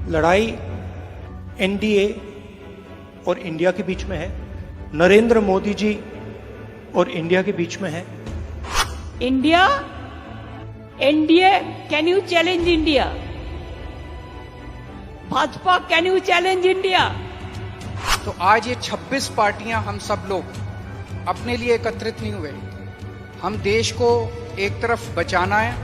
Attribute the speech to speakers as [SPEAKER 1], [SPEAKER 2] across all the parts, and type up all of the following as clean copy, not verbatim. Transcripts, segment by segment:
[SPEAKER 1] लड़ाई एनडीए और इंडिया के बीच में है, नरेंद्र मोदी जी और इंडिया के बीच में है।
[SPEAKER 2] India, NDA, can you challenge India? Bhajpa, can you challenge India?
[SPEAKER 3] तो आज ये 26 पार्टियां हम सब लोग अपने लिए एकत्रित नहीं हुए। हम देश को एक तरफ बचाना है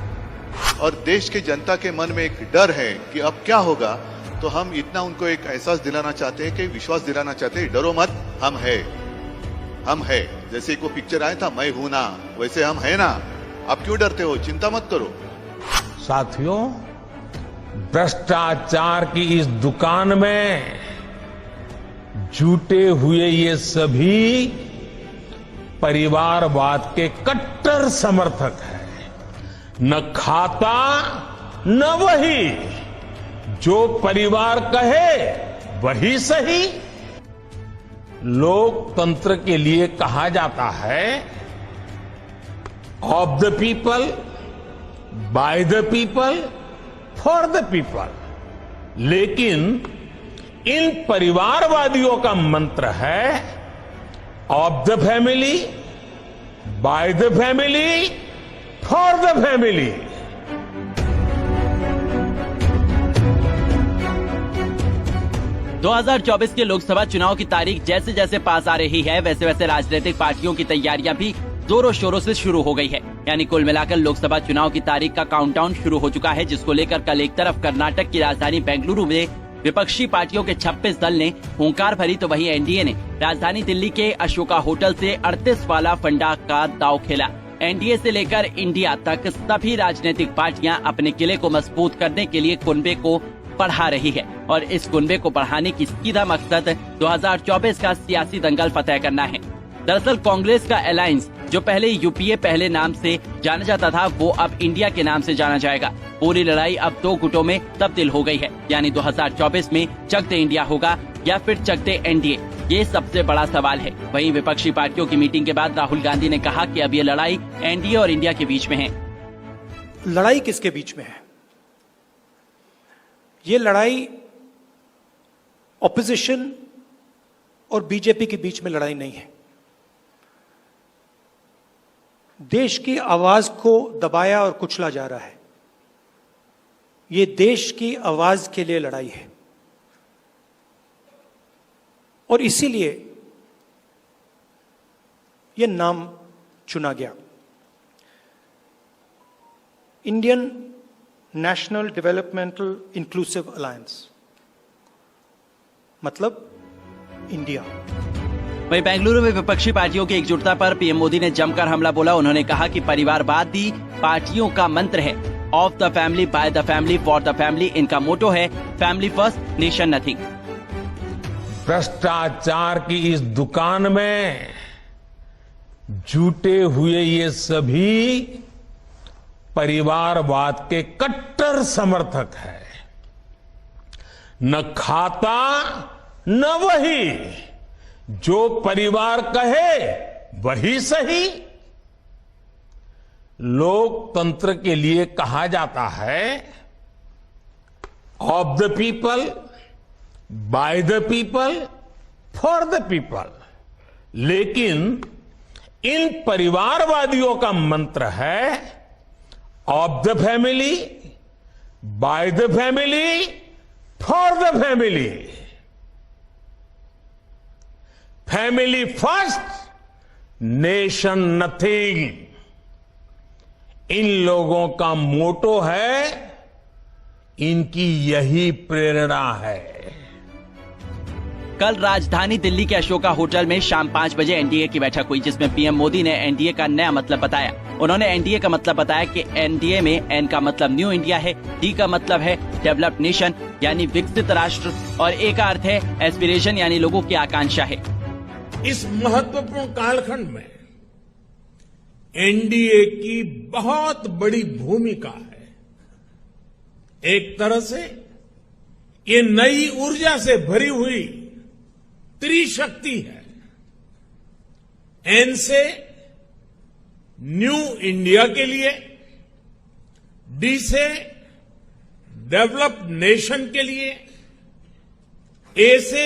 [SPEAKER 4] और देश की जनता के मन में एक डर है कि अब क्या होगा, तो हम इतना उनको एक एहसास दिलाना चाहते हैं कि विश्वास दिलाना चाहते हैं, डरो मत, हम है। जैसे एक वो पिक्चर आया था मैं हूं ना, वैसे हम है ना, आप क्यों डरते हो, चिंता मत करो।
[SPEAKER 5] साथियों, भ्रष्टाचार की इस दुकान में जुटे हुए ये सभी परिवारवाद के कट्टर समर्थक हैं। न खाता न वही, जो परिवार कहे वही सही। लोकतंत्र के लिए कहा जाता है of the people, by the people, for the people. लेकिन इन परिवारवादियों का मंत्र है of the family, by the family, for the family.
[SPEAKER 6] दो 2024 के लोकसभा चुनाव की तारीख जैसे जैसे पास आ रही है, वैसे वैसे राजनीतिक पार्टियों की तैयारियां भी जोरों शोरों से शुरू हो गई है। यानी कुल मिलाकर लोकसभा चुनाव की तारीख का काउंटडाउन शुरू हो चुका है, जिसको लेकर कल एक तरफ कर्नाटक की राजधानी बेंगलुरु में विपक्षी पार्टियों के 26 दल ने हुंकार भरी, तो वहीं एनडीए ने राजधानी दिल्ली के अशोका होटल से 38 वाला फंडा का दांव खेला। एनडीए से लेकर इंडिया तक सभी राजनीतिक पार्टियां अपने किले को मजबूत करने के लिए कुनबे को बढ़ा रही है और इस कुनबे को बढ़ाने की सीधा मकसद 2024 का सियासी दंगल फतह करना है। दरअसल कांग्रेस का अलायंस, जो पहले यूपीए पहले नाम से जाना जाता था, वो अब इंडिया के नाम से जाना जाएगा। पूरी लड़ाई अब दो गुटों में तब्दील हो गई है, यानी 2024 में चक दे इंडिया होगा या फिर चक दे एनडीए, ये सबसे बड़ा सवाल है। वहीं विपक्षी पार्टियों की मीटिंग के बाद राहुल गांधी ने कहा कि अब ये लड़ाई एनडीए और इंडिया के बीच में है।
[SPEAKER 1] लड़ाई किसके बीच में है? ये लड़ाई ऑपोजिशन और बीजेपी के बीच में लड़ाई नहीं है। देश की आवाज को दबाया और कुचला जा रहा है। ये देश की आवाज के लिए लड़ाई है और इसीलिए यह नाम चुना गया, Indian national developmental inclusive alliance, मतलब इंडिया।
[SPEAKER 6] वहीं बेंगलुरु में विपक्षी पार्टियों की एकजुटता पर पीएम मोदी ने जमकर हमला बोला। उन्होंने कहा कि परिवारवादी पार्टियों का मंत्र है of the family, by the family, for the family. इनका मोटो है फैमिली फर्स्ट, नेशन नथिंग।
[SPEAKER 5] भ्रष्टाचार की इस दुकान में जुटे हुए ये सभी परिवारवाद के कट्टर समर्थक हैं। न खाता न वही, जो परिवार कहे वही सही। लोकतंत्र के लिए कहा जाता है of the people, by the people, for the people. लेकिन इन परिवारवादियों का मंत्र है of the family, by the family, for the family. Family first, nation nothing, इन लोगों का मोटो है, इनकी यही प्रेरणा है।
[SPEAKER 6] कल राजधानी दिल्ली के अशोका होटल में शाम 5 बजे एनडीए की बैठक हुई, जिसमें पीएम मोदी ने एनडीए का नया मतलब बताया। उन्होंने एनडीए का मतलब बताया कि एनडीए में एन का मतलब न्यू इंडिया है, डी का मतलब है डेवलप्ड नेशन यानी विकसित राष्ट्र, और ए का अर्थ है एस्पिरेशन यानी लोगों की आकांक्षा है।
[SPEAKER 5] इस महत्वपूर्ण कालखंड में एनडीए की बहुत बड़ी भूमिका है। एक तरह से ये नई ऊर्जा से भरी हुई त्रिशक्ति है। एन से न्यू इंडिया के लिए, डी से डेवलप्ड नेशन के लिए, ए से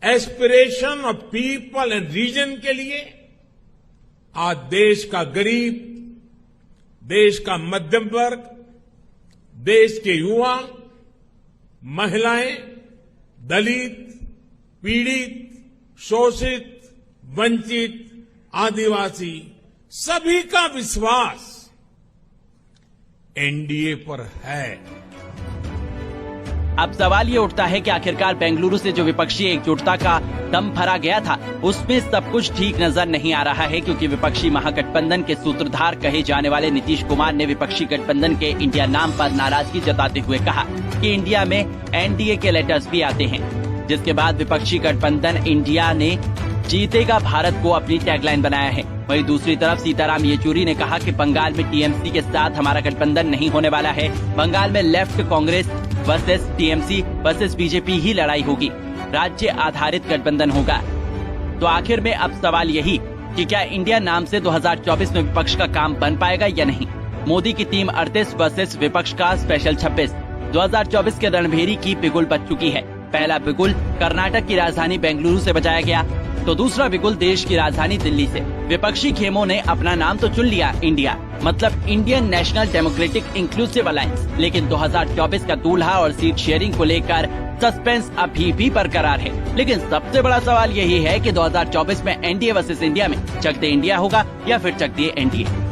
[SPEAKER 5] aspiration of people and region के लिए आज देश का गरीब, देश का मध्यम वर्ग, देश के युवा, महिलाएं, दलित, पीड़ित, शोषित, वंचित, आदिवासी सभी का विश्वास एनडीए पर है।
[SPEAKER 6] अब सवाल ये उठता है कि आखिरकार बेंगलुरु से जो विपक्षी एकजुटता का दम भरा गया था, उसमें सब कुछ ठीक नजर नहीं आ रहा है, क्योंकि विपक्षी महागठबंधन के सूत्रधार कहे जाने वाले नीतीश कुमार ने विपक्षी गठबंधन के इंडिया नाम पर नाराजगी जताते हुए कहा कि इंडिया में एनडीए के लेटर्स भी आते हैं, जिसके बाद विपक्षी गठबंधन इंडिया ने जीतेगा भारत को अपनी टैगलाइन बनाया है। वहीं दूसरी तरफ सीताराम येचुरी ने कहा कि बंगाल में टीएमसी के साथ हमारा गठबंधन नहीं होने वाला है। बंगाल में left Congress versus TMC versus BJP ही लड़ाई होगी, राज्य आधारित गठबंधन होगा। तो आखिर में अब सवाल यही कि क्या इंडिया नाम से 2024 में विपक्ष का काम बन पाएगा या नहीं। मोदी की टीम 38 वर्सेस विपक्ष का स्पेशल 26। 2024 के रणभेरी की बिगुल बज चुकी है। पहला बिगुल कर्नाटक की राजधानी बेंगलुरु से बजाया गया, तो दूसरा बिगुल देश की राजधानी दिल्ली से। विपक्षी खेमों ने अपना नाम तो चुन लिया इंडिया, मतलब Indian national democratic inclusive alliance, लेकिन 2024 का दूल्हा और सीट शेयरिंग को लेकर सस्पेंस अभी भी बरकरार है। लेकिन सबसे बड़ा सवाल यही है कि 2024 में एनडीए वर्सेस इंडिया में चक दे इंडिया होगा या फिर चक दे एनडीए।